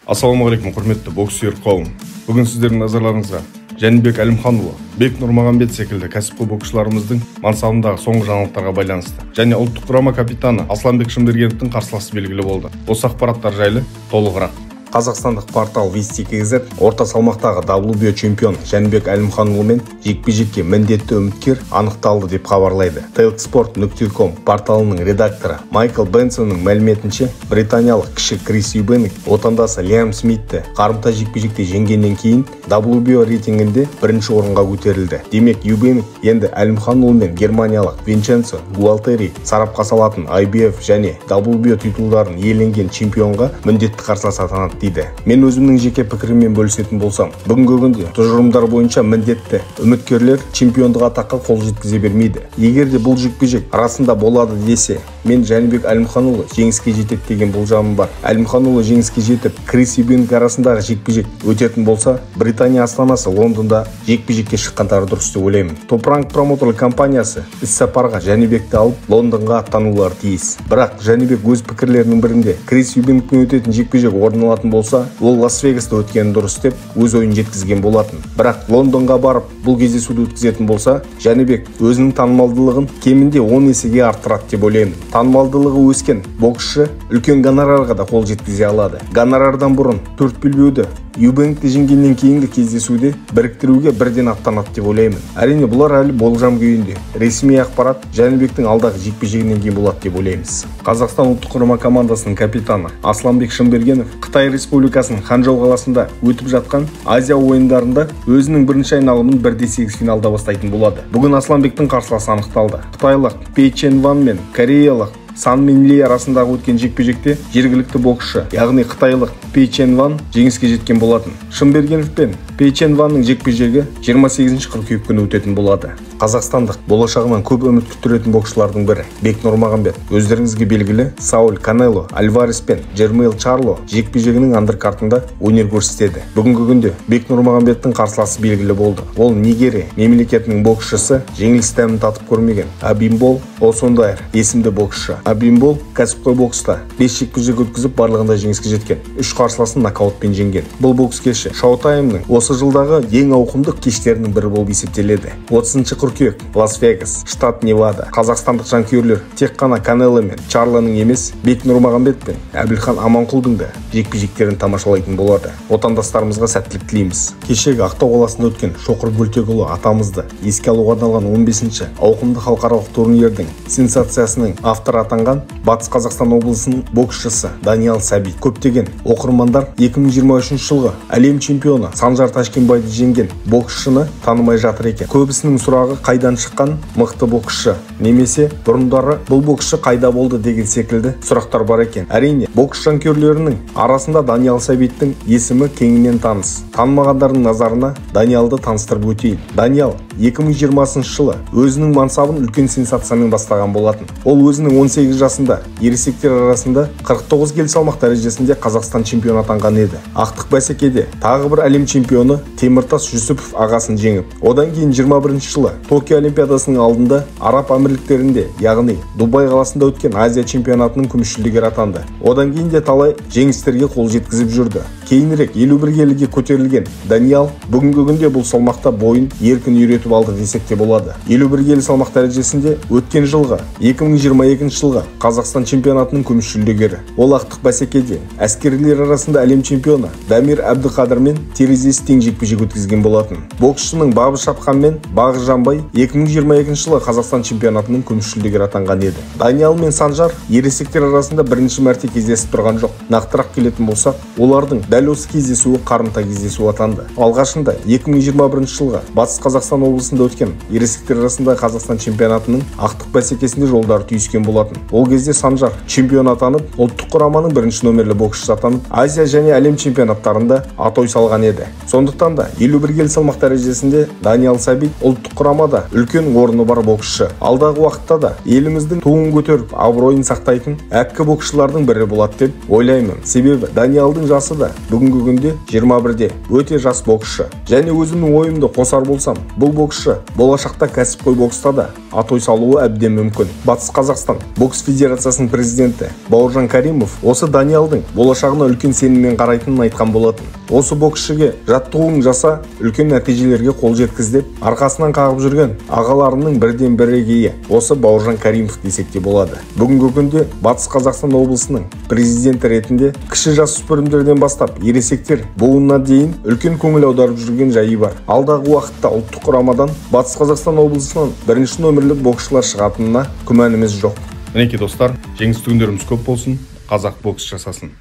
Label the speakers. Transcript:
Speaker 1: Ассалаумағалейкум, құрметті боксер қауым. Бүгін сіздердің назарларыңызға Жәнібек Әлімханұлы, Бек Нұрмағамбет секілді кәсіпқой боксшыларымыздың мансабындағы соңғы жаңалықтарға байланысты және ұлттық құрама капитаны Асланбек Шымбергеновтің қарсыласы белгілі болды. Осы ақпараттар жайлы толығырақ. Қазақстандық портал Вести.кз орта салмақтағы WBO чемпион Жәнібек Әлімханұлымен жекпе-жекке міндетті үміткер анықталды деп хабарлайды. Talksport.com порталының редакторы Майкл Бенсонның мәліметінше, британиялық кіші Крис Юбенк отандасы Лиам Смитті қарымта жекпе-жекте жеңгеннен кейін WBO рейтингінде бірінші орынға көтерілді. Демек, Юбенк енді Әлімханұлы мен германиялық Винченцо Гуалтери сарапқа салатын IBF және WBO титулдарын иеленген чемпионға міндетті қарсылас атанады дейді. Мен өзімнің жеке пікіріммен бөлісетін болсам, бүгінгі күнде тұжырымдар бойынша міндетті үміткерлер чемпиондық атаққа қол жеткізе бермейді. Егер де бұл жекпе-жек арасында болады десе, мен Жәнібек Әлімханұлы жеңіске жетеді деген болжамым бар. Әлімханұлы жеңіске жетіп, Крис Юбенк арасындағы жекпе-жек өтетін болса, Британия астанасы Лондонда жекпе-жекке шыққандары дұрыс деп ойлаймын. Top Rank промоутерлік компаниясы іс-сапарға Жәнібекті алып, Лондонға аттанулары тиіс. Бірақ Жәнібек өз пікірлерінің бірінде Крис Юбенкпен өтетін жекпе-жек орын алатын болса, ол Лас-Вегаста өткені дұрыс деп өз ойын жеткізген болатын. Бірақ Лондонға барып, бұл кездесуді өткізетін болса, Жәнібек өзінің танымалдылығын кемінде 10 есеге арттырады деп ойлаймын. Танымалдылығы өскен боксшы үлкен гонорарға да қол жеткізе алады. Гонорардан бұрын 4 белбеуді Юбенкті жеңгеннен кейінгі кездесуде біріктіруге бірден аттанады деп ойлаймын. Әрине, бұлар әлі болжам күйінде. Ресми ақпарат Жәнібектің алдағы жекпе-жегінен кейін болады деп ойлаймыз. Қазақстан ұлттық құрама командасының капитаны Асланбек Шымбергенов Қытай Республикасының Ханчжоу қаласында өтіп жатқан Азия ойындарында өзінің бірінші айналымын 1-8 финалда бастайтын болады. Бүгін Асланбектің қарсыласы анықталды. Қытайлық Пей Чен Ван мен кореялық Сан Мин Ли арасындағы өткен жекпе-жекте жергілікті боксшы, яғни қытайлық Пей Чен Ван жеңіске жеткен болатын. Шымбергенов пен Пей Чен Ванның жекпе-жегі 28 қыркүйек күні өтетін болады. Қазақстандық болашағынан көп үміт күттіретін боксшылардың бірі Бек Нұрмағамбет. Өздеріңізге белгілі Сауль Канело Альварес пен Жермейл Чарло жекпе-жегінің андеркартында өнер көрсетеді. Бүгінгі күнде Бек Нұрмағамбеттің қарсыласы белгілі болды. Ол Нигерия мемлекетінің боксшысы, жеңіліс дәмін татып көрмеген Абимбол Осондайр есімді боксшы. Абимбол кәсіпқой бокста 5 жекпе-жек өткізіп барлығында жеңіске жеткен. 3 қарсыласын нокаутпен жеңген. Бұл бокс кеші Шоутаймның осы жылдағы ең ауқымды кештерінің бірі болып есептеледі. 30 қыркүйек Лас-Вегас, штат Невада. Қазақстандық жанкүйерлер тек қана Канело мен Чарлоның емес, Бек Нұрмағамбет пен Әбілхан Аманқұлдың да жекпе-жектерін тамашалайтын болады. Отандастарымызға сәттілік тілейміз. Кешегі Ақтау қаласында өткен Шоқыр Бөлтекұлы атамызды еске алуға арналған 15-ші ауқымды халықаралық турнирдің сенсациясының авторы атанған Батыс Қазақстан облысының боксшысы Даниял Сәбит. Көптеген оқырмандар 2023 жылғы әлем чемпионы Санжар Ташкенбайды жеңген боксшыны танымай жатыр екен. Көбісінің сұрағы қайдан шыққан мықты боксшы, немесе бұрындары бұл боксшы қайда болды деген секілді сұрақтар бар екен. Әрине, бокс жанкүйерлерінің арасында Даниял Сәбиттің есімі кеңінен таныс. Танымағандардың назарына Даниалды таныстырып өтейін. Даниял 2020 жылы өзінің мансабын үлкен сенсациямен бастаған болатын. Ол өзінің 18 жасында ересектер арасында 49 келі салмақ дәрежесінде Қазақстан чемпионы атанған еді. Ақтық бәсекеде тағы бір әлем чемпионы Теміртас Жүсіпов ағасын жеңіп, одан кейін 21 жылы Токио Олимпиадасының алдында Араб Әмірліктерінде, яғни Дубай қаласында өткен Азия чемпионатының күміс жүлдегері атанды. Одан кейін де талай жеңістерге қол жеткізіп жүрді. Кейінірек 51 келіге көтерілген Даниял бүгінгі күнде бұл салмақта бойын еркін үйретіп алды десек те болады. 51 келі салмақ дәрежесінде өткен жылғы 2022 жылғы Қазақстан чемпионатының күміс жүлдегері. Ол ақтық бәсекеде әскерилер арасында әлем чемпионы Дамир Әбдіқадыр мен терезесі тең жекпе-жек өткізген болатын. Боксшының бабы шапқан мен бағы жанбай 2022 жылы Қазақстан чемпионатының күміс жүлдегері атанған еді. Даниял мен Санжар ересектер арасында бірінші мәрте кездесіп тұрған жоқ. Нақтырақ келетін болсақ, олардың дәл осы кездесуі қарымта кездесу атанды. Алғашында 2021 жылғы Батыс Қазақстан облысында өткен ересектер арасында Қазақстан чемпионатының ақтық бәсекесінде жолдары түйіскен болатын. Ол кезде Санжар чемпион атанып, ұлттық құраманың бірінші номерлі боксшысы атанып, Азия және әлем чемпионаттарында атой салған еді. Сондықтан да 51 келі салмақ дәрежесінде Даниял Сәбит ұлттық құрама
Speaker 2: құрамада үлкен орны бар боксшы. Алдағы уақытта да еліміздің туын көтеріп, абыройын сақтайтын әккі боксшылардың бірі болады деп ойлаймын. Себебі Даниалдың жасы да бүгінгі күнде 21-де, өте жас боксшы. Және өзімнің ойымды қосар болсам, бұл боксшы болашақта кәсіпқой бокста да атой салуы әбден мүмкін. Батыс Қазақстан бокс федерациясының президенті Бауыржан Каримов осы Даниалдың болашағына үлкен сеніммен қарайтынын айтқан болатын. Осы боксшыге жаттығуын жаса, үлкен нәтижелерге қол жеткіз деп арқасынан қағып жүрген ағаларының бірден бірегейі осы Бауыржан Каримов десек те болады. Бүгінгі күнде Батыс Қазақстан облысының президенті ретінде кіші жасөспірімдерден бастап ересектер буынына дейін үлкен көңіл аударып жүрген жайы бар. Алдағы уақытта ұлттық құрамадан Батыс Қазақстан облысынан бірінші нөмірлік боксшылар шығатынына күмәніміз жоқ.
Speaker 1: Мінекей достар, жеңісті күндеріміз көп болсын, қазақ бокс жасасын.